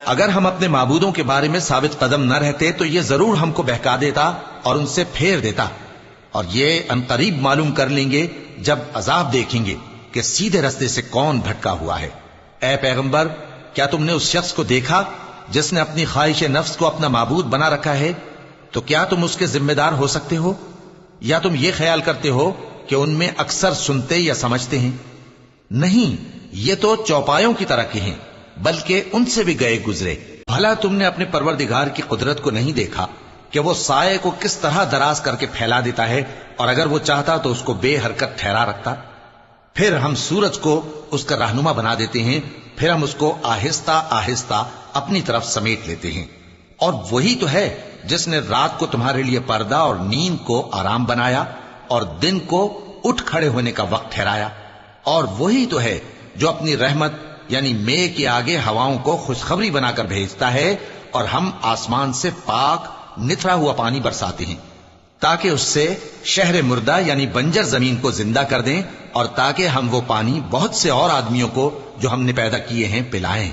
اگر ہم اپنے معبودوں کے بارے میں ثابت قدم نہ رہتے تو یہ ضرور ہم کو بہکا دیتا اور ان سے پھیر دیتا، اور یہ عنقریب معلوم کر لیں گے جب عذاب دیکھیں گے کہ سیدھے رستے سے کون بھٹکا ہوا ہے۔ اے پیغمبر، کیا تم نے اس شخص کو دیکھا جس نے اپنی خواہش نفس کو اپنا معبود بنا رکھا ہے؟ تو کیا تم اس کے ذمہ دار ہو سکتے ہو؟ یا تم یہ خیال کرتے ہو کہ ان میں اکثر سنتے یا سمجھتے ہیں؟ نہیں، یہ تو چوپایوں کی طرح کے ہیں، بلکہ ان سے بھی گئے گزرے۔ بھلا تم نے اپنے پروردگار کی قدرت کو نہیں دیکھا کہ وہ سائے کو کس طرح دراز کر کے پھیلا دیتا ہے، اور اگر وہ چاہتا تو اس کو بے حرکت ٹھہرا رکھتا؟ پھر ہم سورج کو اس کا رہنما بنا دیتے ہیں، پھر ہم اس کو آہستہ آہستہ اپنی طرف سمیٹ لیتے ہیں۔ اور وہی تو ہے جس نے رات کو تمہارے لیے پردہ اور نیند کو آرام بنایا اور دن کو اٹھ کھڑے ہونے کا وقت ٹھہرایا۔ اور وہی تو ہے جو اپنی رحمت یعنی مے کے آگے ہواؤں کو خوشخبری بنا کر بھیجتا ہے، اور ہم آسمان سے پاک نتھرا ہوا پانی برساتے ہیں تاکہ اس سے شہر مردہ یعنی بنجر زمین کو زندہ کر دیں، اور تاکہ ہم وہ پانی بہت سے اور آدمیوں کو جو ہم نے پیدا کیے ہیں پلائیں۔